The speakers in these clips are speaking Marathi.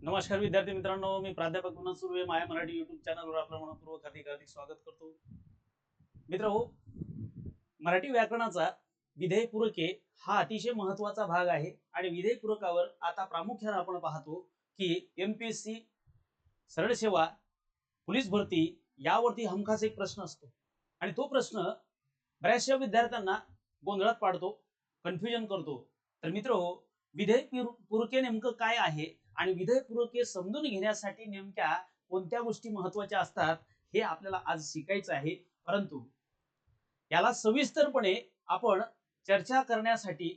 नमस्कार विद्यार्थी मित्रांनो, मी प्राध्यापक गुणा सुर्वे माया मराठी युट्यूब चॅनलवर आपलं मनपूर्वक हार्दिक स्वागत करतो. मित्रहो, मराठी व्याकरणाचा विधेय पूरके हा अतिशय महत्त्वाचा भाग आहे आणि विधेय पूरकावर आता प्रामुख्याने आपण पाहतो की एमपीएससी, सरळ सेवा, पोलीस भरती यावरती हमखास एक प्रश्न असतो आणि तो प्रश्न बऱ्याचशा विद्यार्थ्यांना गोंधळात पाडतो, कन्फ्युजन करतो. तर मित्रहो, विधेय पूरके नेमकं काय आहे आणि विधेय पूरके समजून घेण्यासाठी नेमक्या कोणत्या गोष्टी महत्त्वाच्या असतात हे आपल्याला आज शिकायचं आहे. परंतु याला सविस्तरपणे आपण चर्चा करण्यासाठी,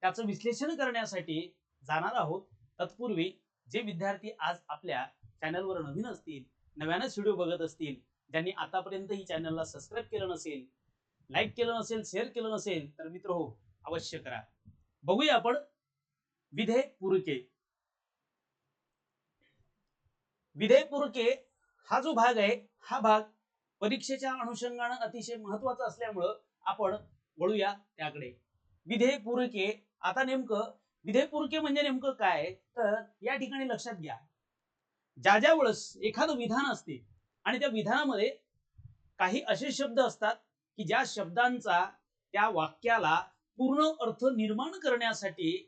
त्याचं विश्लेषण करण्यासाठी जाणार आहोत. तत्पूर्वी जे विद्यार्थी आज आपल्या चॅनलवर नवीन असतील, नव्यानच व्हिडिओ बघत असतील, ज्यांनी आतापर्यंत ही चॅनलला सबस्क्राईब केलं नसेल, लाईक केलं नसेल, शेअर केलं नसेल, तर मित्र हो अवश्य करा. बघूया आपण विधेय पूरके. विधेय पूरके हा जो भाग आहे, हा भाग परीक्षेच्या अनुषंगाने अतिशय महत्त्वाचा असल्यामुळं आपण वळूया त्याकडे. विधेय पूरके. आता नेमकं विधेय पूरके म्हणजे नेमकं काय, तर या ठिकाणी लक्षात घ्या, ज्या वेळेस एखादं विधान असते आणि त्या विधानामध्ये काही असे शब्द असतात की ज्या शब्दांचा त्या वाक्याला पूर्ण अर्थ निर्माण करण्यासाठी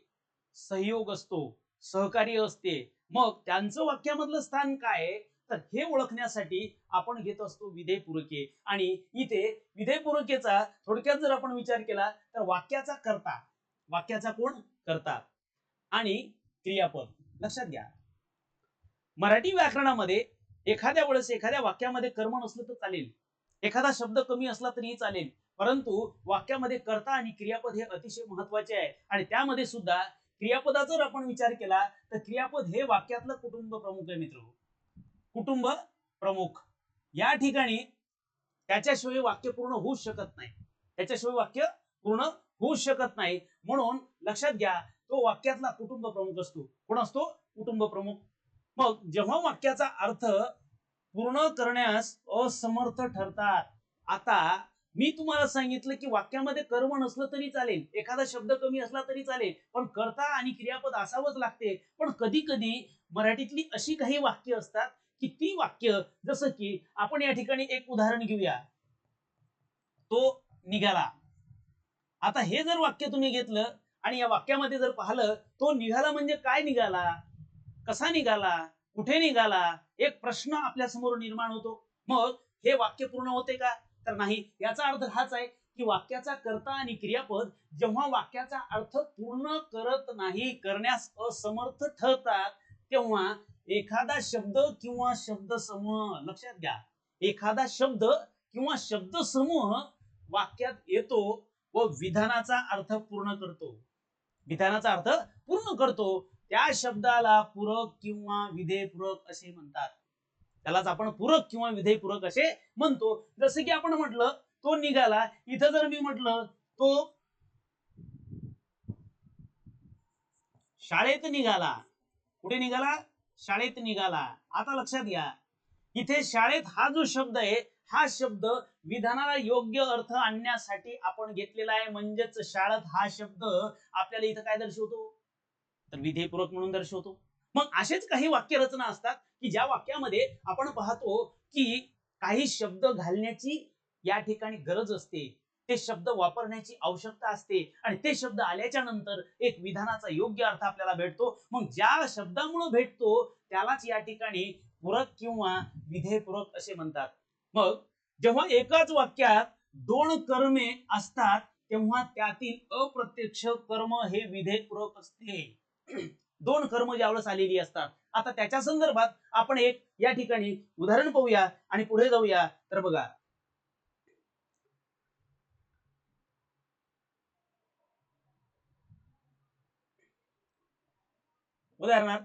सहयोग असतो, सहकार्य असते. मग त्यांचं वाक्यामधलं स्थान काय, तर हे ओळखण्यासाठी आपण घेत असतो विधेय पूरके. आणि इथे विधेय पूरकेचा थोडक्यात जर आपण विचार केला तर वाक्याचा कर्ता, वाक्याचा कोण कर्ता आणि क्रियापद. लक्षात घ्या, मराठी व्याकरणामध्ये एखाद्या वेळेस एखाद्या वाक्यामध्ये कर्म नसलं तर चालेल, एखादा शब्द कमी असला तरीही चालेल, परंतु वाक्यामध्ये कर्ता आणि क्रियापद हे अतिशय महत्वाचे आहे. आणि त्यामध्ये सुद्धा क्रियापदाचा जर आपण विचार केला तर क्रियापद हे वाक्यातलं कुटुंब प्रमुख आहे. मित्र, कुटुंब प्रमुख या ठिकाणी त्याच्याशिवाय वाक्य पूर्ण होऊ शकत नाही, त्याच्याशिवाय वाक्य पूर्ण होऊ शकत नाही. म्हणून लक्षात घ्या, तो वाक्यातला कुटुंब प्रमुख असतो. कोण असतो? कुटुंब प्रमुख. मग जेव्हा वाक्याचा अर्थ पूर्ण करण्यास असमर्थ ठरतात, आता मी तुम्हाला सांगितलं की वाक्यामध्ये कर्म नसलं तरी चालेल, एखादा शब्द कमी असला तरी चालेल, पण कर्ता आणि क्रियापद असावंच लागते. पण कधी कधी मराठीतली अशी काही वाक्य असतात की ती वाक्य, जसं की आपण या ठिकाणी एक उदाहरण घेऊया, तो निघाला. आता हे जर वाक्य तुम्ही घेतलं आणि या वाक्यामध्ये जर पाहिलं, तो निघाला म्हणजे काय निघाला, कसा निघाला, कुठे निघाला, एक प्रश्न आपल्या समोर निर्माण होतो. मग हे वाक्य पूर्ण होते का, तर नाही. याचा अर्थ हाच आहे की वाक्याचा कर्ता आणि क्रियापद जेव्हा वाक्याचा अर्थ पूर्ण करत नाही, करण्यास असमर्थ ठरतात, तेव्हा एखादा शब्द किंवा शब्द समूह, लक्षात घ्या, एखादा शब्द किंवा शब्द समूह वाक्यात येतो व विधानाचा अर्थ पूर्ण करतो, विधानाचा अर्थ पूर्ण करतो. त्या शब्दाला पूरक किंवा विधेय पूरक असे म्हणतात. त्यालाच आपण पूरक किंवा विधेय पूरक असे म्हणतो. जसं की आपण म्हटलं तो निघाला, इथं जर मी म्हटलं तो शाळेत निघाला. कुठे निघाला? शाळेत निघाला. आता लक्षात घ्या, इथे शाळेत हा जो शब्द आहे, हा शब्द विधानाला योग्य अर्थ आणण्यासाठी आपण घेतलेला आहे. म्हणजेच शाळेत हा शब्द आपल्याला इथं काय दर्शवतो, तर विधेय पूरक म्हणून दर्शवतो. मग असेच काही वाक्य रचना असतात की ज्या वाक्यामध्ये आपण पाहतो की काही शब्द घालण्याची या ठिकाणी गरज असते, ते शब्द वापरण्याची आवश्यकता असते आणि ते शब्द आल्याच्या नंतर एक विधानाचा योग्य अर्थ आपल्याला भेटतो. मग ज्या शब्दामुळे भेटतो त्यालाच या ठिकाणी पूरक किंवा विधेय पूरक असे म्हणतात. मग जेव्हा एकाच वाक्यात दोन कर्मे असतात तेव्हा त्यातील अप्रत्यक्ष कर्म हे विधेय पूरक असते. दोन कर्म ज्यावेळेस आलेली असतात. आता त्याच्या संदर्भात आपण एक या ठिकाणी उदाहरण पाहूया आणि पुढे जाऊया. तर बघा, उदाहरणार्थ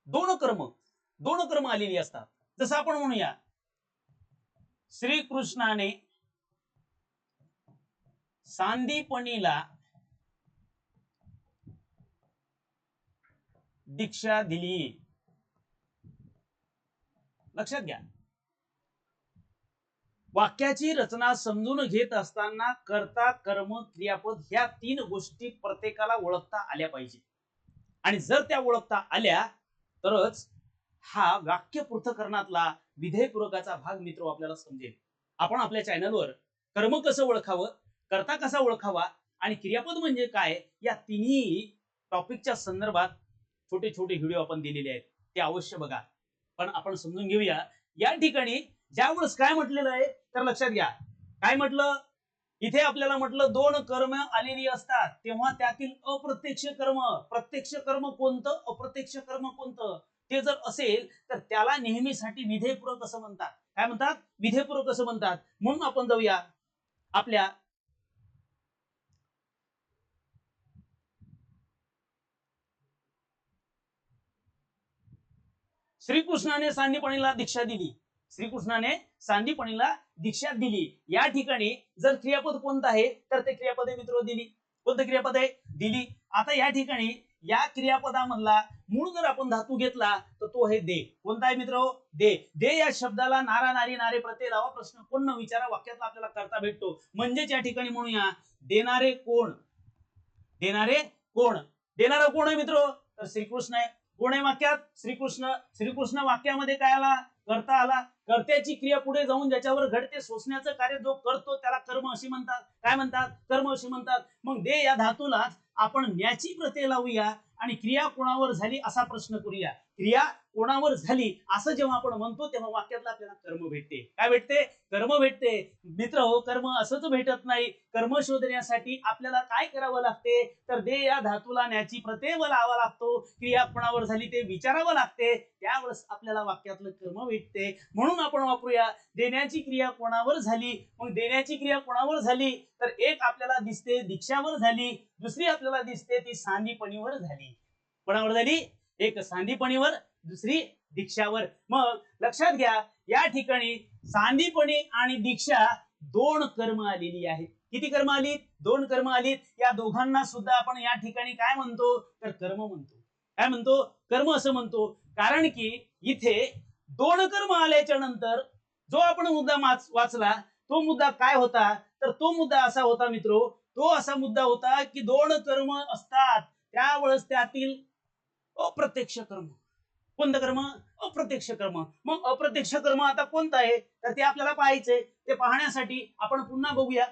दोन कर्म आलेली असतात. जसं आपण म्हणूया, श्रीकृष्णाने सांदीपनीला दीक्षा दिली. लक्षात घ्या, वाक्याची रचना समजून घेत असताना कर्ता, कर्म, क्रियापद ह्या तीन गोष्टी प्रत्येकाला ओळखता आल्या पाहिजे. आणि जर त्या ओळखता आल्या तरच हा वाक्य पृथक्करणातला विधेयपूर्वकाचा भाग मित्र आपल्याला समजेल. आपण आपल्या चॅनलवर कर्म कसं ओळखावं, कर्ता कसा ओळखावा आणि क्रियापद म्हणजे काय या तिन्ही टॉपिकच्या संदर्भात छोटे छोटे व्हिडिओ आपण दिलेले आहेत, ते अवश्य बघा. पण आपण समजून घेऊया या ठिकाणी ज्यावेळेस काय म्हटलेलं आहे तर लक्षात घ्या. काय म्हटलं इथे आपल्याला म्हटलं दोन कर्म आलेली असतात तेव्हा त्यातील अप्रत्यक्ष कर्म, प्रत्यक्ष कर्म कोणतं, अप्रत्यक्ष कर्म कोणतं ते जर असेल तर त्याला नेहमीसाठी विधेयपूर्वक असं म्हणतात. काय म्हणतात? विधेयपूर्वक असं म्हणतात. म्हणून आपण जाऊया आपल्या श्रीकृष्णाने सांदीपणीला दीक्षा दिली. श्रीकृष्णाने सांदीपणीला दीक्षा दिली. या ठिकाणी जर क्रियापद कोणतं आहे तर ते क्रियापद आहे मित्र दिली. कोणतं क्रियापद आहे? दिली. आता या ठिकाणी या क्रियापदामधला मूळ जर आपण धातू घेतला तर तो आहे दे. कोणता आहे मित्र? दे. दे या शब्दाला नारा नारी नारे प्रत्यय लावा, प्रश्न कोण न विचारा वाक्यातला आपल्याला करता भेटतो. म्हणजेच या ठिकाणी म्हणूया देणारे कोण, देणारे कोण, देणारा कोण आहे मित्र तर श्रीकृष्ण आहे. कोण आहे वाक्यात? श्रीकृष्ण. श्रीकृष्ण वाक्यामध्ये काय आला? करता आला. कर्त्याची क्रिया पुढे जाऊन ज्याच्यावर घडते सोसण्याचं कार्य जो करतो त्याला कर्म अशी म्हणतात. काय म्हणतात? कर्म अशी म्हणतात. मग दे या धातूला आपण न्याची प्रत्यय लावूया आणि क्रिया कोणावर झाली असा प्रश्न करूया. क्रिया कोणावर झाली असं जेव्हा आपण म्हणतो तेव्हा वाक्यातला आपल्याला कर्म भेटते. काय भेटते? कर्म भेटते. मित्र हो, कर्म असंच भेटत नाही. कर्म शोधण्यासाठी आपल्याला काय करावं लागते तर दे या धातूला न्याची प्रत्यय लावावा लागतो. क्रिया कोणावर झाली ते विचारावं लागते, त्यावेळेस आपल्याला वाक्यातलं कर्म भेटते. म्हणून आपण वापरूया देण्याची क्रिया कोणावर झाली. मग देण्याची क्रिया कोणावर झाली तर एक आपल्याला दिसते दीक्षावर झाली, दुसरी आपल्याला दिसते ती सांदीपणीवर झाली. कोणावर झाली? एक सांदीपणीवर, दुसरी दीक्षावर. मग लक्षात घ्या या ठिकाणी सांदीपणी आणि दीक्षा दोन कर्म आलेली आहेत. किती कर्म आली? दोन कर्म आलीत. या दोघांना सुद्धा आपण या ठिकाणी काय म्हणतो तर कर्म म्हणतो. काय म्हणतो? कर्म असं म्हणतो. कारण की इथे दोन कर्म आल्याच्या नंतर जो आपण मुद्दा वाचला तो मुद्दा काय होता तर तो मुद्दा असा होता मित्रो, तो असा मुद्दा होता की दोन कर्म असतात त्यावेळेस त्यातील अप्रत्यक्ष कर्म. कोणतं कर्म? अप्रत्यक्ष कर्म. मग अप्रत्यक्ष कर्म आता कोणतं आहे तर ते आपल्याला पाहायचंय. ते पाहण्यासाठी आपण पुन्हा बघूया.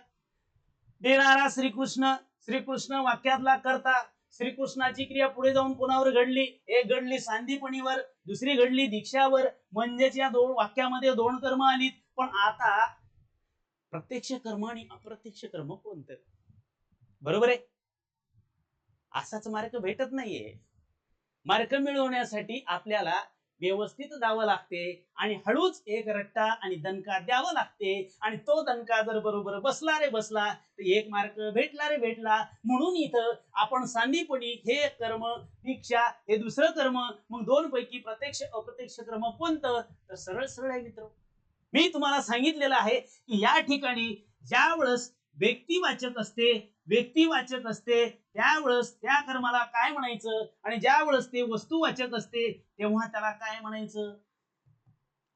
देणारा श्रीकृष्ण, श्रीकृष्ण वाक्यातला करता. श्रीकृष्णाची क्रिया पुढे जाऊन कोणावर घडली? एक घडली सांदीपणीवर, दुसरी घडली दीक्षावर. म्हणजेच या दोन वाक्यामध्ये दोन कर्म आलीत. पण आता प्रत्यक्ष कर्म आणि अप्रत्यक्ष कर्म कोणतं? बरोबर आहे. असाच मार्ग भेटत नाहीये. मार्ग मिळवण्यासाठी आपल्याला व्यवस्थित जावं लागते आणि हळूच एक रट्टा आणि दणका द्यावं लागते आणि तो दणका जर बरोबर बसला रे बसला तर एक मार्क भेटला रे भेटला. म्हणून इथं आपण सांदीपणी हे कर्म, दीक्षा हे दुसरं कर्म. मग दोन पैकी प्रत्यक्ष अप्रत्यक्ष कर्म कोणतं तर सरळ सरळ आहे मित्र. मी तुम्हाला सांगितलेलं आहे की या ठिकाणी ज्या वेळेस व्यक्तिवाचक असते, व्यक्तिवाचक असते त्यावेळेस त्या कर्माला काय म्हणायचं आणि ज्या वेळेस ते वस्तुवाचक असते तेव्हा त्याला काय म्हणायचं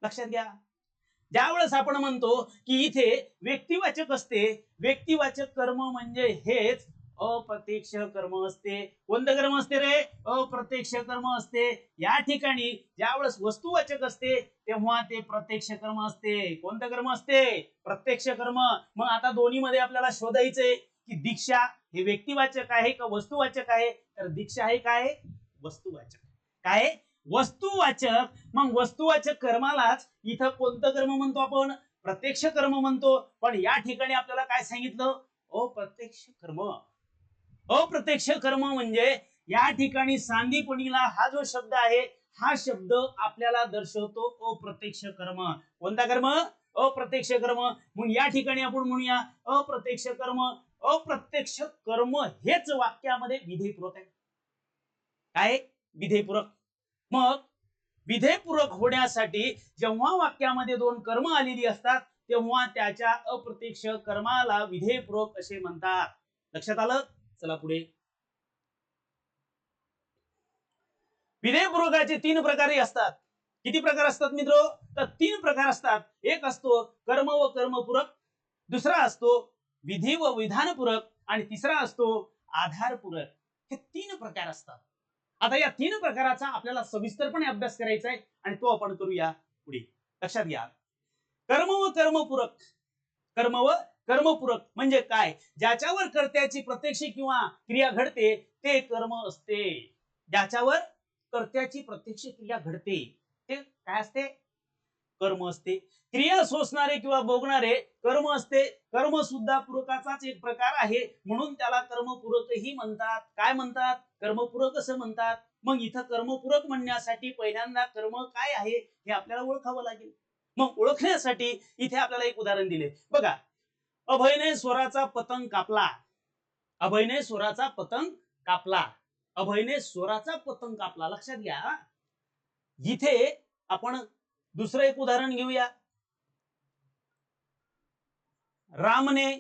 लक्षात घ्या. ज्यावेळेस आपण म्हणतो की इथे व्यक्तिवाचक असते, व्यक्तिवाचक कर्म म्हणजे हेच अप्रत्यक्ष कर्म असते. कोणतं कर्म असते रे? अप्रत्यक्ष कर्म असते. या ठिकाणी ज्यावेळेस वस्तुवाचक असते तेव्हा ते प्रत्यक्ष कर्म असते. कोणतं कर्म असते? प्रत्यक्ष कर्म. मग आता दोन्ही मध्ये आपल्याला शोधायचंय की दीक्षा हे व्यक्तिवाचक आहे का वस्तुवाचक आहे तर दीक्षा आहे काय? वस्तुवाचक. काय? वस्तुवाचक. मग वस्तुवाचक कर्मालाच इथं कोणतं कर्म म्हणतो आपण? प्रत्यक्ष कर्म म्हणतो. पण या ठिकाणी आपल्याला काय सांगितलं? अप्रत्यक्ष कर्म. अप्रत्यक्ष कर्म म्हणजे या ठिकाणी सांदीपणीला हा जो शब्द आहे हा शब्द आपल्याला दर्शवतो अप्रत्यक्ष कर्म. कोणता कर्म? अप्रत्यक्ष कर्म. मग या ठिकाणी आपण म्हणूया अप्रत्यक्ष कर्म. अप्रत्यक्ष कर्म हेच वाक्यामध्ये विधेयपूर्वक आहे. काय? विधेयपूर्वक. मग विधेयपूर्वक होण्यासाठी जेव्हा वाक्यामध्ये दोन कर्म आलेली असतात तेव्हा त्याच्या अप्रत्यक्ष कर्माला विधेयपूर्वक असे म्हणतात. लक्षात आलं? चला पुढे. विधेयपूर्वकाचे तीन प्रकारही असतात. किती प्रकार असतात मित्र तर तीन प्रकार असतात. एक असतो कर्म व कर्मपूरक, दुसरा असतो विधी व विधानपूरक आणि तिसरा असतो आधारपूरक. हे तीन प्रकार असतात. आता या तीन प्रकाराचा आपल्याला सविस्तरपणे अभ्यास करायचा आहे आणि तो आपण करूया पुढे. लक्षात घ्या, कर्म व कर्मपूरक. कर्म व कर्मपूरक म्हणजे काय? ज्याच्यावर कर्त्याची प्रत्यक्ष किंवा क्रिया घडते ते कर्म असते. ज्याच्यावर कर्त्याची प्रत्यक्ष क्रिया घडते ते काय असते? कर्म असते. क्रिया सोसणारे किंवा भोगणारे कर्म असते. कर्म सुद्धा पूरकाचाच एक प्रकार आहे, म्हणून त्याला कर्मपूरकही म्हणतात. काय म्हणतात? कर्मपूरक असं म्हणतात. मग इथं कर्मपूरक म्हणण्यासाठी पहिल्यांदा कर्म काय आहे हे आपल्याला ओळखावं लागेल. मग ओळखण्यासाठी इथे आपल्याला एक उदाहरण दिले बघा. अभयने स्वराचा पतंग कापला. अभयने स्वराचा पतंग कापला. अभयने स्वराचा पतंग कापला. लक्षात घ्या, इथे आपण दुसरं एक उदाहरण घेऊया. रामने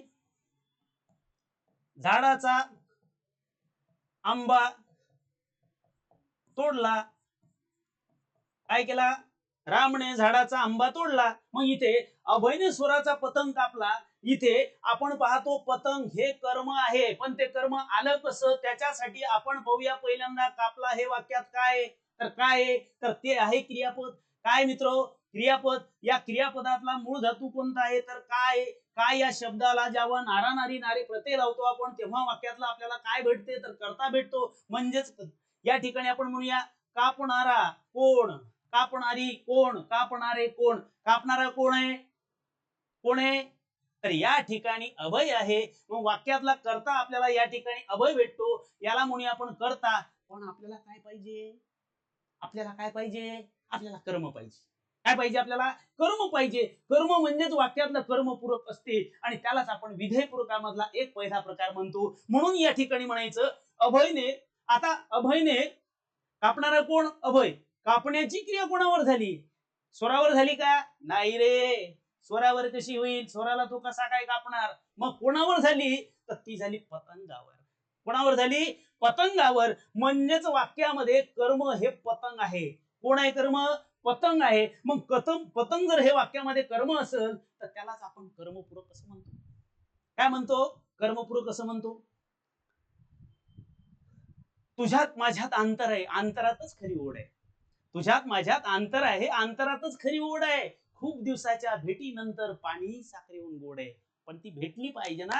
झाडाचा आंबा तोडला. काय केला? रामने झाडाचा आंबा तोडला. मग इथे अभयने स्वराचा पतंग कापला. इथे आपण पाहतो पतंग हे कर्म आहे, पण ते कर्म आलं कसं त्याच्यासाठी आपण पाहूया. पहिल्यांदा कापला हे वाक्यात काय तर काय तर ते आहे क्रियापद. काय मित्र? क्रियापद. या क्रियापदातला मूळ धातू कोणता आहे तर काय. काय या शब्दाला जेव्हा नारा नारी नारे प्रत्यय लावतो आपण तेव्हा वाक्यातला आपल्याला काय भेटते तर कर्ता भेटतो. म्हणजेच या ठिकाणी आपण म्हणूया कापणारा कोण, कापणारी कोण, कापणारे कोण. कापणारा कोण आहे? कोण आहे? तर या ठिकाणी अभय आहे. मग वाक्यातला कर्ता आपल्याला या ठिकाणी अभय भेटतो. याला म्हणूया आपण कर्ता. पण आपल्याला काय पाहिजे? आपल्याला काय पाहिजे? आपल्याला कर्म पाहिजे. काय पाहिजे आपल्याला? कर्म पाहिजे. कर्म म्हणजेच वाक्यातलं कर्मपूरक असते आणि त्यालाच आपण विधेयपूरकामधला एक पहिला प्रकार म्हणतो. म्हणून या ठिकाणी म्हणायचं अभयने. आता अभयने, कापणारा कोण? अभय. कापण्याची क्रिया कोणावर झाली? स्वरावर झाली का? नाही रे. स्वरावर कशी होईल? स्वराला तो कसा काय कापणार? मग कोणावर झाली तर ती झाली पतंगावर. कोणावर झाली? पतंगावर. म्हणजेच वाक्यामध्ये कर्म हे पतंग आहे. कोण आहे कर्म? पतंग आहे. मग पतंग जर हे वाक्यामध्ये कर्म असेल तर त्यालाच आपण कर्मपूरक असं म्हणतो. काय म्हणतो? कर्मपूरक असं म्हणतो. तुझ्यात माझ्यात अंतर आहे, अंतरातच खरी ओढ आहे. तुझ्यात माझ्यात अंतर आहे, अंतरातच खरी ओढ आहे. खूप दिवसाच्या भेटीनंतर पाणी साखरेहून गोड आहे. पण ती भेटली पाहिजे ना.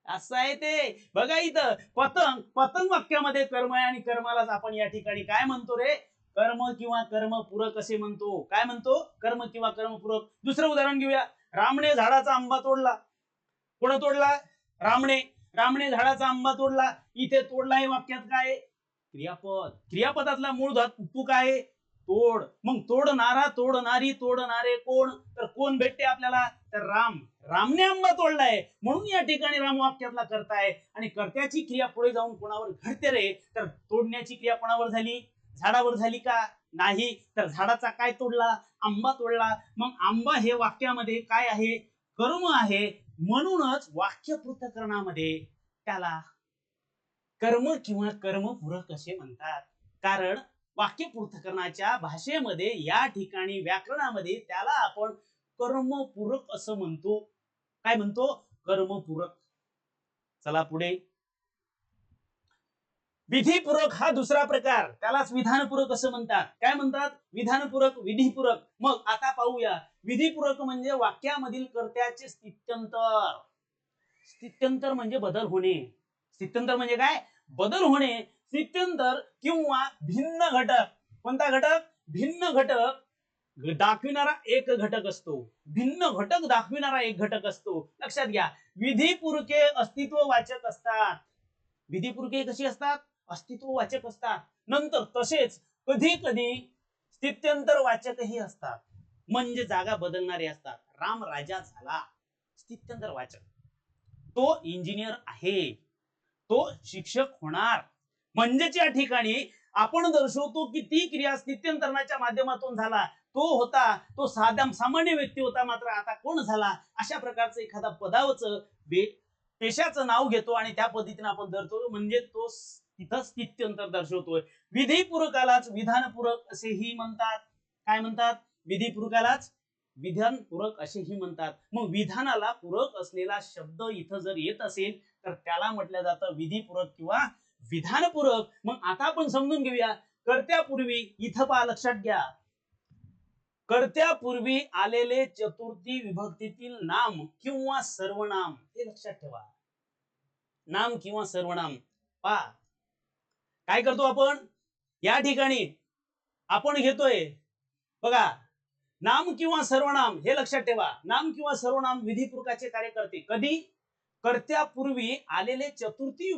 असं आहे ते. बघा इथं पतंग, पतंग वाक्यामध्ये कर्म आहे आणि कर्मालाच आपण या ठिकाणी काय म्हणतो रे? कर्म किंवा कर्मपूरक असे म्हणतो. काय म्हणतो? कर्म किंवा कर्मपूरक. दुसरं उदाहरण घेऊया. रामने झाडाचा आंबा तोडला. कोण तोडला? रामने. रामने झाडाचा आंबा तोडला. इथे तोडला हे वाक्यात काय? क्रियापद. क्रियापदातला मूळ धातू काय? तोड. मग तोडणारा, तोडणारी, तोडणारे कोण तर कोण भेटते आपल्याला तर राम. रामने आंबा तोडलाय म्हणून या ठिकाणी राम वाक्यातला कर्ता आहे आणि कर्त्याची क्रिया पुढे जाऊन कोणावर घडते रे तर तोडण्याची क्रिया कोणावर झाली? झाडावर झाली का? नाही. तर झाडाचा काय तोडला? आंबा तोडला. मग आंबा हे वाक्यामध्ये काय आहे? कर्म आहे. म्हणूनच वाक्य पृथक्करणामध्ये त्याला कर्म किंवा कर्मपूरक असे म्हणतात. कारण वाक्य पृथक्करणाच्या भाषेमध्ये या ठिकाणी व्याकरणामध्ये त्याला आपण कर्मपूरक असं म्हणतो. काय म्हणतो? कर्मपूरक. चला पुढे. विधीपूरक हा दुसरा प्रकार. त्यालाच विधानपूरक असं म्हणतात. काय म्हणतात? विधानपूरक, विधीपूरक. मग आता पाहूया. विधीपूरक म्हणजे वाक्यामधील कर्त्याचे स्थित्यंतर. स्थित्यंतर म्हणजे बदल होणे. स्थित्यंतर म्हणजे काय? बदल होणे. स्थित्यंतर किंवा भिन्न घटक. कोणता घटक? भिन्न घटक दाखविणारा एक घटक असतो. भिन्न घटक दाखविणारा एक घटक असतो. लक्षात घ्या. विधीपूरके अस्तित्ववाचक असतात. विधीपूरके कशी असतात? अस्तित्ववाचक असतात. नंतर तसेच कधी कधी स्थित्यंतर वाचकही असतात. म्हणजे जागा बदलणारे असतात. राम राजा झाला, स्थित्यंतर वाचक. तो इंजिनियर आहे, तो शिक्षक होणार. म्हणजेच या ठिकाणी आपण दर्शवतो की ती क्रिया स्थित्यंतरणाच्या माध्यमातून झाला. तो होता, तो सामान्य व्यक्ती होता, मात्र आता कोण झाला? अशा प्रकारचं एखादा पदावचं पेशाचं नाव घेतो आणि त्या पद्धतीने आपण दर्शवतो. म्हणजे तो तिथं स्थित्यंतर दर्शवतोय. विधीपूरकालाच विधानपूरक असेही म्हणतात. काय म्हणतात? विधीपूरकालाच विधानपूरक असेही म्हणतात. मग विधानाला पूरक असलेला शब्द इथं जर येत असेल तर त्याला म्हटलं जातं विधीपूरक किंवा विधानपूरक. मग आता आपण समजून घेऊया. कर्त्यापूर्वी इथं पहा, लक्षात घ्या, कर्त्यापूर्वी आलेले चतुर्थी विभक्तीतील नाम किंवा सर्वनाम, हे लक्षात ठेवा. नाम किंवा सर्वनाम. पहा काय करतो आपण या ठिकाणी, आपण घेतोय बघा, नाम किंवा सर्वनाम, हे लक्षात ठेवा. नाम किंवा सर्वनाम विधीपूरकाचे कार्य करते कधी? कर्त्यापूर्वी आलेले चतुर्थी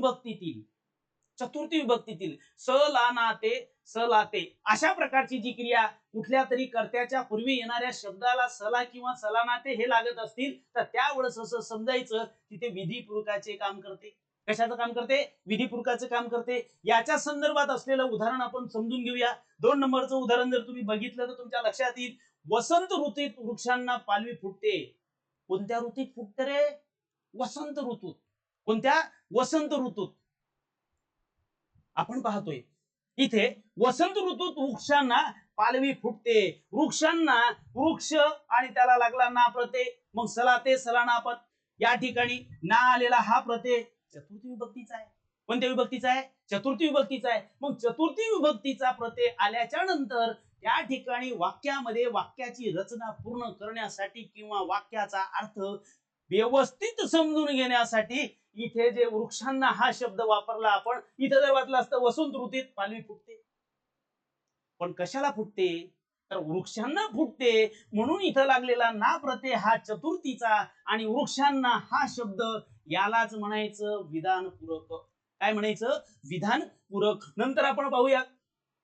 विभक्तीतील स ला ना ते, स ला ते, अशा प्रकारची जी क्रिया कुठल्या तरी कर्त्याच्या पूर्वी येणाऱ्या शब्दाला सला किंवा सलानाते हे लागत असतील तर त्यावेळेस असं समजायचं की ते विधीपूरकाचे काम करते. कशाचं काम करते? विधीपूरकाचं काम करते. याच्या संदर्भात असलेलं उदाहरण आपण समजून घेऊया. 2 नंबरचं उदाहरण जर तुम्ही बघितलं तर तुमच्या लक्षात येईल. वसंत ऋतूत वृक्षांना पालवी फुटते. कोणत्या ऋतूत फुटते रे? वसंत ऋतूत. कोणत्या? वसंत ऋतूत. आपण पाहतोय इथे वसंत ऋतूत वृक्षांना पालवी फुटते. वृक्षांना, वृक्ष आणि त्याला लागला ना प्रत्यय, मग सलाते सलानापद. या ठिकाणी ना आलेला हा प्रत्यय चतुर्थी विभक्तीचा आहे. कोणत्या विभक्तीचा आहे? चतुर्थी विभक्तीचा आहे. मग चतुर्थी विभक्तीचा प्रत्यय आल्याच्या नंतर त्या ठिकाणी वाक्यामध्ये वाक्याची रचना पूर्ण करण्यासाठी किंवा वाक्याचा अर्थ व्यवस्थित समजून घेण्यासाठी इथे जे वृक्षांना हा शब्द वापरला आपण. इथे जर वाचलं असतं वसंत ऋतूत पालवी फुटते, पण कशाला फुटते? तर वृक्षांना फुटते. म्हणून इथं लागलेला ना प्रत्यय हा चतुर्थीचा आणि वृक्षांना हा शब्द, यालाच म्हणायचं विधानपूरक. काय म्हणायचं? विधानपूरक. नंतर आपण पाहूया.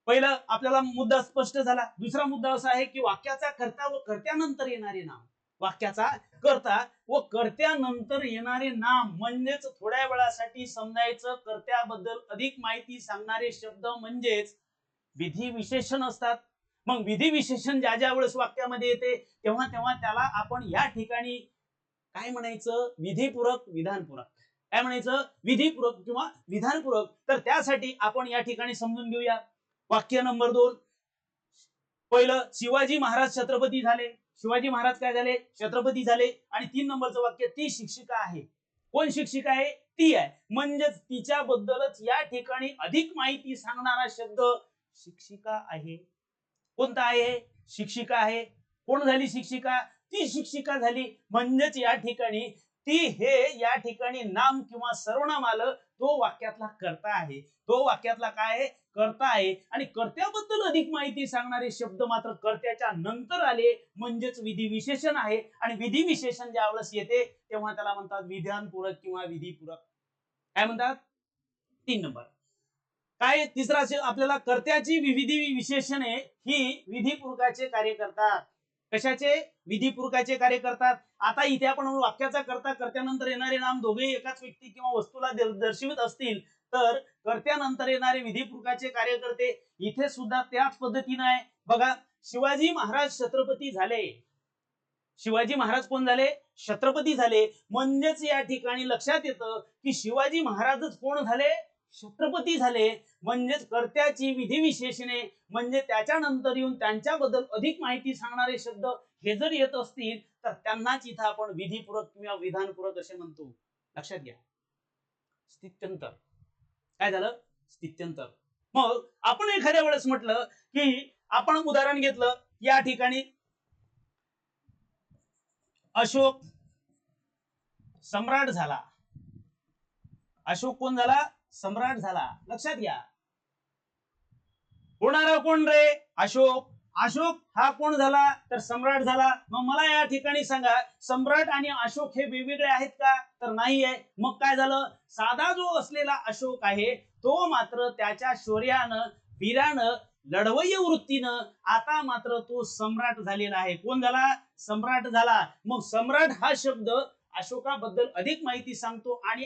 पहिलं आपल्याला मुद्दा स्पष्ट झाला. दुसरा मुद्दा असा आहे की वाक्याचा कर्ता व कर्त्यानंतर येणारे नाम. वाक्याचा कर्ता व कर्त्यानंतर येणारे नाम म्हणजेच थोड्या वेळासाठी समजायचं कर्त्याबद्दल अधिक माहिती सांगणारे शब्द म्हणजेच विधी विशेषण असतात. मग विधी विशेषण ज्या ज्या वेळेस वाक्यामध्ये येते तेव्हा तेव्हा त्याला आपण या ठिकाणी काय म्हणायचं? विधीपूरक, विधानपूरक. काय म्हणायचं? विधीपूरक किंवा विधानपूरक. तर त्यासाठी आपण या ठिकाणी समजून घेऊया. वाक्य नंबर 2. पहिलं, शिवाजी महाराज छत्रपती झाले. शिवाजी महाराज काय झाले? छत्रपती झाले. आणि 3 नंबरचं वाक्य, ती शिक्षिका आहे. कोण शिक्षिका आहे? ती आहे. म्हणजेच तिच्याबद्दलच या ठिकाणी अधिक माहिती सांगणारा शब्द शिक्षिका आहे. कोणता आहे? शिक्षिका आहे. कोण झाली शिक्षिका? ती शिक्षिका झाली. म्हणजेच या ठिकाणी ती हे या ठिकाणी नाम किंवा सर्वनाम आलं. तो वाक्यातला कर्ता आहे. तो वाक्यातला काय आहे? कर्ता आहे. आणि कर्त्याबद्दल अधिक माहिती सांगणारे शब्द मात्र कर्त्याच्या नंतर आले म्हणजेच विधी विशेषण आहे. आणि विधी विशेषण ज्या वेळेस येते तेव्हा त्याला म्हणतात विधानपूरक किंवा विधीपूरक. काय म्हणतात? 3 नंबर. काय? तिसरा आपल्याला कर्त्याची विविध विशेषणे ही विधीपूरकाचे कार्य करतात. कशाचे? विधीपूरकाचे कार्य करतात. आता इथे आपण वाक्याचा कर्ता, कर्त्यानंतर येणारे नाम दोघे एकाच व्यक्ती किंवा वस्तूला दर्शवित असतील तर कर्त्यानंतर येणारे विधीपूरकाचे कार्य करते. इथे सुद्धा त्याच पद्धतीने आहे. बघा, शिवाजी महाराज छत्रपती झाले. शिवाजी महाराज कोण झाले? छत्रपती झाले. म्हणजेच या ठिकाणी लक्षात येतं की शिवाजी महाराजच कोण झाले? छत्रपती झाले. म्हणजेच कर्त्याची विधी विशेषणे म्हणजे त्याच्यानंतर येऊन त्यांच्याबद्दल अधिक माहिती सांगणारे शब्द हे जर येत असतील तर त्यांनाच इथं आपण विधीपूरक किंवा विधानपूरक असे म्हणतो. लक्षात घ्या. स्थित्यंतर. काय झालं? स्थित्यंतर. मग आपण एखाद्या वेळेस म्हटलं की आपण उदाहरण घेतलं, या ठिकाणी अशोक सम्राट झाला. अशोक कोण झाला? सम्राट झाला. लक्षात घ्या. होणारा कोण रे? अशोक. अशोक हा कोण झाला? तर सम्राट झाला. मग मला या ठिकाणी सांगा, सम्राट आणि अशोक हे वेगवेगळे आहेत का? तर नाही आहे. मग काय झालं? साधा जो असलेला अशोक आहे तो मात्र त्याच्या शौर्यानं, वीरानं, लढवय्य वृत्तीनं आता मात्र तो सम्राट झालेला आहे. कोण झाला? सम्राट झाला. मग सम्राट हा शब्द अशोकाबद्दल अधिक माहिती सांगतो आणि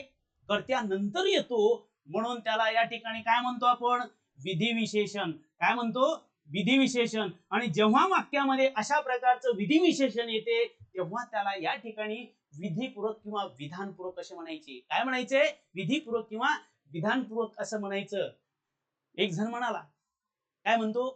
कर्त्यानंतर येतो म्हणून त्याला या ठिकाणी काय म्हणतो आपण? विधी विशेषण. काय म्हणतो? विधी विशेषण. आणि जेव्हा वाक्यामध्ये अशा प्रकारचं विधी विशेषण येते तेव्हा त्याला या ठिकाणी विधीपूरक किंवा विधानपूरक असे म्हणायचे. काय म्हणायचे? विधीपूरक किंवा विधानपूरक असं म्हणायचं. एक जण म्हणाला, काय म्हणतो?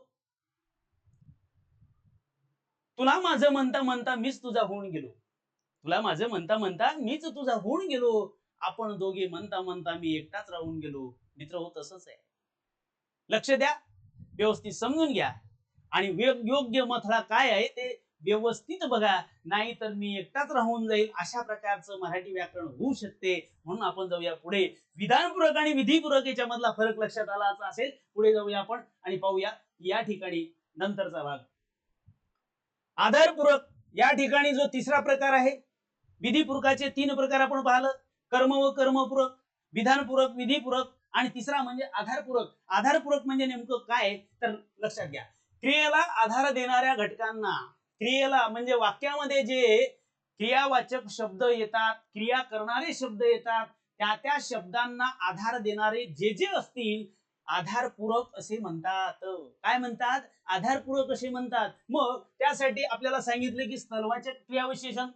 तुला माझं म्हणता म्हणता मीच तुझा होऊन गेलो. तुला माझं म्हणता म्हणता मीच तुझा होऊन गेलो. आपण दोघे म्हणता म्हणता मी एकटाच राहून गेलो. मित्र हो, तसंच आहे. लक्ष द्या, व्यवस्थित समजून घ्या आणि योग्य मथळा काय आहे ते व्यवस्थित बघा, नाही तर मी एकटाच राहून जाईल अशा प्रकारचं मराठी व्याकरण होऊ शकते. म्हणून आपण जाऊया पुढे. विधानपूरक आणि विधीपूरक याच्या मधला फरक लक्षात आला असेल. पुढे जाऊया आपण आणि पाहूया या ठिकाणी नंतरचा भाग. आधारपूरक या ठिकाणी जो तिसरा प्रकार आहे. विधीपूरकाचे 3 प्रकार आपण पाहिलं, कर्म व कर्मपूरक, विधानपूरक, विधीपूरक आणि तिसरा म्हणजे आधारपूरक. आधारपूरक म्हणजे नेमकं काय तर लक्षात घ्या, क्रियेला आधार देणाऱ्या घटकांना, क्रियेला म्हणजे वाक्यामध्ये जे क्रियावाचक शब्द येतात, क्रिया करणारे शब्द येतात, त्या शब्दांना आधार देणारे जे जे असतील आधारपूरक असे म्हणतात. काय म्हणतात? आधारपूरक असे म्हणतात. मग त्यासाठी आपल्याला सांगितले की स्थलवाचक क्रियाविशेषण.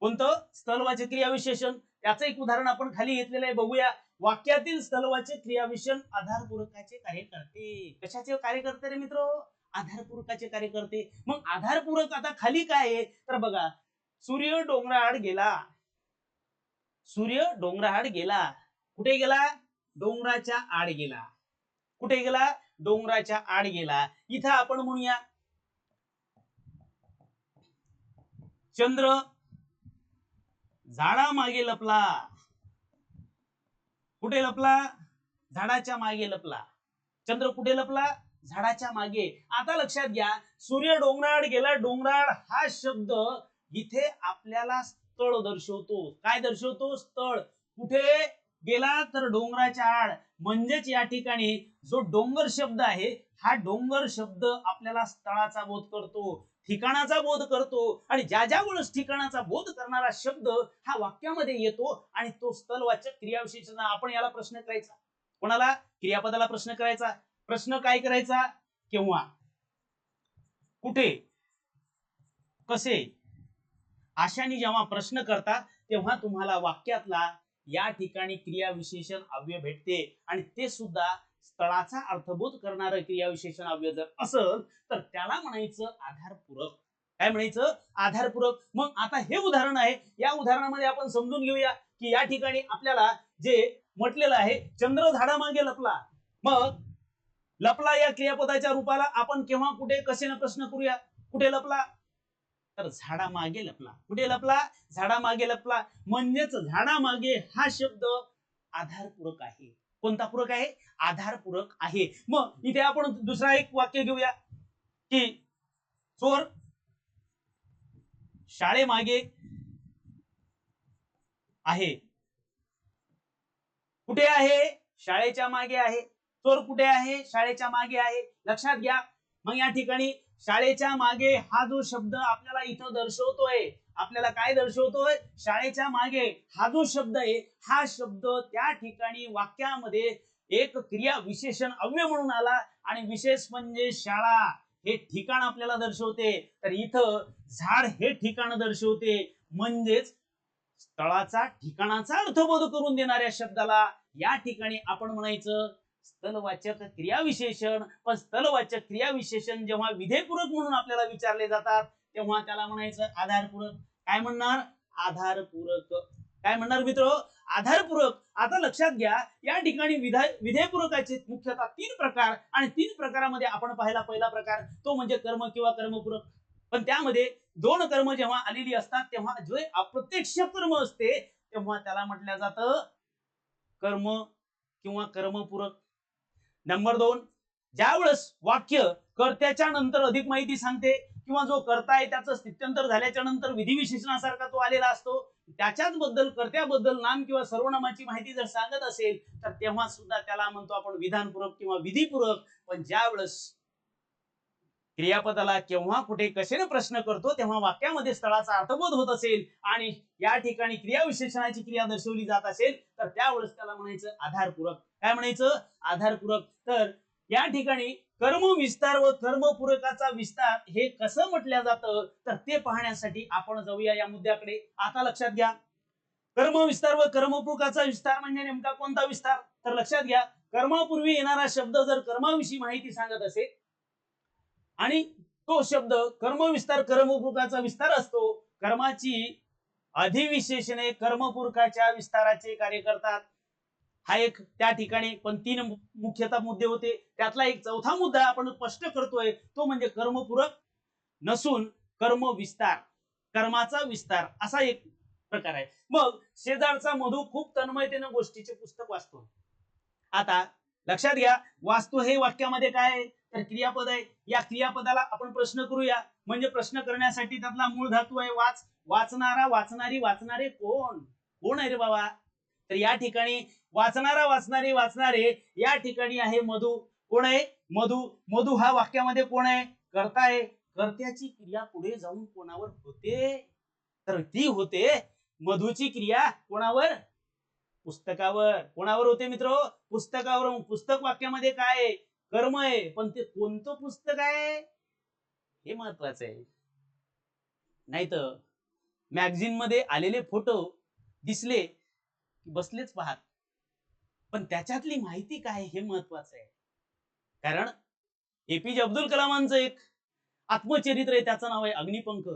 कोणतं? स्थलवाचक क्रियाविशेषण. त्याचं एक उदाहरण आपण खाली घेतलेलं आहे, बघूया. वाक्यातील स्थलवाचक क्रियाविशेषण आधारपूरकाचे कार्य करते. कशाचे कार्य करते रे मित्र? आधारपूरकाचे कार्य करते. मग आधारपूरक आता खाली काय आहे तर बघा, सूर्य डोंगराआड गेला. सूर्य डोंगराआड गेला. कुठे गेला? डोंगराच्या आड गेला. कुठे गेला? डोंगराच्या आड गेला. इथं आपण म्हणूया चंद्र झाडा मागे लपला. कुठे लपला? झाडाच्या मागे लपला. चंद्र कुठे लपला? झाडाच्या मागे. आता लक्षात घ्या, सूर्य डोंगराआड गेला. डोंगराआड हा शब्द इथे आपल्याला स्थळ दर्शवतो. काय दर्शवतो? स्थळ. कुठे गेला तर डोंगराच्या आड. म्हणजेच या ठिकाणी जो डोंगर शब्द आहे, हा डोंगर शब्द आपल्याला स्थळाचा बोध करतो, ठिकाणाचा बोध करतो. आणि ज्या ज्या वेळेस ठिकाणाचा बोध करणारा शब्द हा वाक्यामध्ये येतो आणि तो स्थलवाचक क्रियाविशेषण. आपण याला प्रश्न करायचा. कोणाला? क्रियापदाला प्रश्न करायचा. प्रश्न काय करायचा? केव्हा, कुठे, कसे अशाने जेव्हा प्रश्न करता तेव्हा तुम्हाला वाक्यातला या ठिकाणी क्रियाविशेषण अव्यय भेटते आणि ते सुद्धा स्थळाचा अर्थबोध करणारं क्रियाविशेषण अव्यय जर असेल तर त्याला म्हणायचं आधारपूरक. काय म्हणायचं? आधारपूरक. मग आता हे उदाहरण आहे. या उदाहरणामध्ये आपण समजून घेऊया की या ठिकाणी आपल्याला जे म्हटलेलं आहे, चंद्र झाडामागे लपला. मग लपला या क्रियापदाच्या रूपाला आपण केव्हा, कुठे, कसे प्रश्न करूया. कुठे लपला तर झाडामागे लपला. कुठे लपला? झाडामागे लपला. म्हणजेच झाडामागे हा शब्द आधारपूरक आहे. कोणता पूरक आहे? आधारपूरक आहे. मग इथे आपण दुसरा एक वाक्य घेऊया की चोर शाळेमागे आहे. कुठे आहे? शाळेच्या मागे आहे. चोर कुठे आहे? शाळेच्या मागे आहे. लक्षात घ्या. मग या ठिकाणी शाळेच्या मागे हा जो शब्द आपल्याला इथं दर्शवतोय, आपल्याला काय दर्शवतोय? शाळेच्या मागे हा जो शब्द आहे, हा शब्द त्या ठिकाणी वाक्यामध्ये एक क्रिया विशेषण अव्यय म्हणून आला आणि विशेष म्हणजे शाळा हे ठिकाण आपल्याला दर्शवते. तर इथं झाड हे ठिकाण दर्शवते. म्हणजेच स्थळाचा, ठिकाणाचा अर्थबोध करून देणाऱ्या शब्दाला या ठिकाणी आपण म्हणायचं स्थलवाचक क्रियाविशेषण. पण स्थलवाचक क्रियाविशेषण जेव्हा विधेयपूरक म्हणून आपल्याला विचारले जातात तेव्हा त्याला म्हणायचं आधारपूरक. काय म्हणणार? आधारपूरक. काय म्हणणार मित्र? आधारपूरक. आता लक्षात घ्या, या ठिकाणी विधेयपूरकाचे मुख्यतः 3 प्रकार आणि 3 प्रकारामध्ये आपण पाहिला पहिला प्रकार तो म्हणजे कर्म किंवा कर्मपूरक. पण त्यामध्ये 2 कर्म जेव्हा आलेली असतात तेव्हा जे अप्रत्यक्ष कर्म असते तेव्हा त्याला म्हटलं जातं कर्म किंवा कर्मपूरक. नंबर 2, ज्या वेळेस वाक्य कर्त्याच्या नंतर अधिक माहिती सांगते किंवा जो कर्ता आहे त्याचं स्थित्यंतर झाल्याच्या नंतर विधिविशेषणासारखा तो आलेला असतो, त्याच्याच बद्दल, कर्त्याबद्दल नाम किंवा सर्वनामाची माहिती जर सांगत असेल तर तेव्हा सुद्धा त्याला म्हणतो आपण विधानपूरक किंवा विधीपूरक. पण ज्या वेळेस क्रियापदाला केव्हा, कुठे, कशाने प्रश्न करतो तेव्हा वाक्यामध्ये स्थळाचा अर्थबोध होत असेल आणि या ठिकाणी क्रियाविशेषणाची क्रिया दर्शवली जात असेल तर त्यावेळेस त्याला म्हणायचं आधारपूरक. काय म्हणायचं? आधारपूरक. तर या ठिकाणी कर्म विस्तार व कर्मपूरकाचा विस्तार हे कसं म्हटलं जातं तर ते पाहण्यासाठी आपण जाऊया या मुद्द्याकडे. आता लक्षात घ्या, कर्म विस्तार व कर्मपूरकाचा विस्तार म्हणजे नेमका कोणता विस्तार तर लक्षात घ्या, कर्मापूर्वी येणारा शब्द जर कर्माविषयी माहिती सांगत असेल आणि तो शब्द कर्मविस्तार कर्मपूरकाचा विस्तार असतो, कर्माची अधिविशेषणे कर्मपुरकाच्या विस्ताराचे कार्य करतात. हा एक त्या ठिकाणी पण 3 मुख्यतः मुद्दे होते. त्यातला एक चौथा मुद्दा आपण स्पष्ट करतोय, तो म्हणजे कर्मपूरक नसून कर्म विस्तार, कर्माचा विस्तार असा एक प्रकार आहे. मग शेजारचा मधू खूप तन्मयतेनं गोष्टीचे पुस्तक वाचतो. आता लक्षात घ्या, वास्तू हे वाक्यामध्ये काय आहे, तर क्रियापद आहे. या क्रियापदाला आपण प्रश्न करूया. म्हणजे प्रश्न करण्यासाठी त्यातला मूळ धातू आहे वाच. वाचणारा, वाचणारी, वाचणारे कोण कोण आहे रे बाबा? तर या ठिकाणी वाचणारा, वाचणारी, वाचणारे या ठिकाणी आहे मधू. कोण आहे? मधू. मधू हा वाक्यामध्ये कोण आहे? कर्ता आहे. कर्त्याची क्रिया पुढे जाऊन कोणावर होते? तर ती होते मधूची क्रिया कोणावर? पुस्तकावर. कोणावर होते मित्र? पुस्तकावर. पुस्तक वाक्यामध्ये काय आहे? कर्म आहे. पण ते कोणतं पुस्तक आहे हे महत्वाचं आहे. नाहीतर मॅगझिन मध्ये आलेले फोटो दिसले की बसलेच पाहत, पण त्याच्यातली माहिती काय हे महत्वाचं आहे. कारण एपीजे अब्दुल कलामांचं एक आत्मचरित्र आहे, त्याचं नाव आहे अग्निपंख.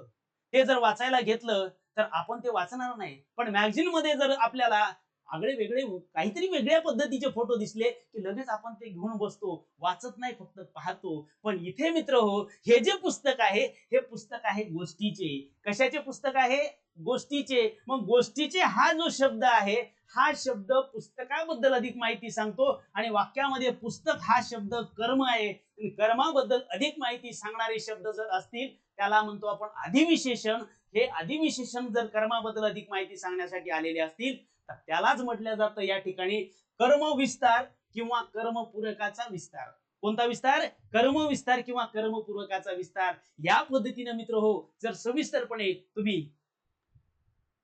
ते जर वाचायला घेतलं तर आपण ते वाचणार नाही, पण मॅगझिन मध्ये जर आपल्याला आगळे वेगळे काहीतरी वेगळ्या पद्धतीचे फोटो दिसले की लगेच आपण ते घेऊन बसतो, वाचत नाही, फक्त पाहतो. पण इथे मित्र हो, हे जे पुस्तक आहे हे पुस्तक आहे गोष्टीचे. कशाचे पुस्तक आहे? गोष्टीचे. मग गोष्टीचे हा जो शब्द आहे, हा शब्द पुस्तकाबद्दल अधिक माहिती सांगतो. आणि वाक्यामध्ये पुस्तक हा शब्द कर्म आहे. कर्माबद्दल अधिक माहिती सांगणारे शब्द जर असतील त्याला म्हणतो आपण अधिविशेषण. हे अधिविशेषण जर कर्माबद्दल अधिक माहिती सांगण्यासाठी आलेले असतील तर त्यालाच म्हटलं जातं या ठिकाणी कर्म विस्तार किंवा कर्मपूरकाचा विस्तार. कोणता विस्तार? कर्म विस्तार किंवा कर्मपूरकाचा विस्तार. या पद्धतीने मित्र हो, जर सविस्तरपणे तुम्ही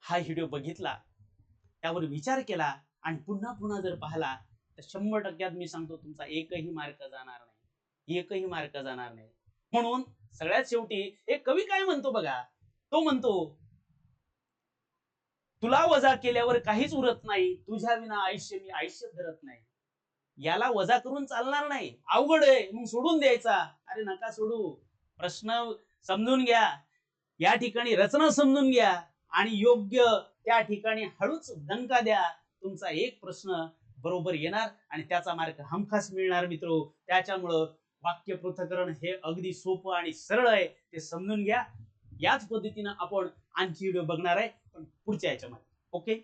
हा व्हिडिओ बघितला, त्यावर विचार केला आणि पुन्हा पुन्हा जर पाहिला तर 100% मी सांगतो तुमचा एकही मार्क जाणार नाही. एकही मार्क जाणार नाही. म्हणून सगळ्यात शेवटी एक कवी काय म्हणतो बघा, तो म्हणतो, तुला वजा केल्यावर काहीच उरत नाही, तुझ्या विना आयुष्य मी आयुष्य धरत नाही. याला वजा करून चालणार नाही, अवघड आहे, मग सोडून द्यायचा. अरे नका सोडू, प्रश्न समजून घ्या, या ठिकाणी रचना समजून घ्या आणि योग्य त्या ठिकाणी हळूच दणका द्या. तुमचा एक प्रश्न बरोबर येणार आणि त्याचा मार्क हमखास मिळणार मित्रो. त्याच्यामुळं वाक्य पृथक्करण हे अगदी सोपं आणि सरळ आहे, ते समजून घ्या. याच पद्धतीनं आपण आणखी व्हिडिओ बघणार आहे पण पुढच्या याच्यामध्ये. ओके.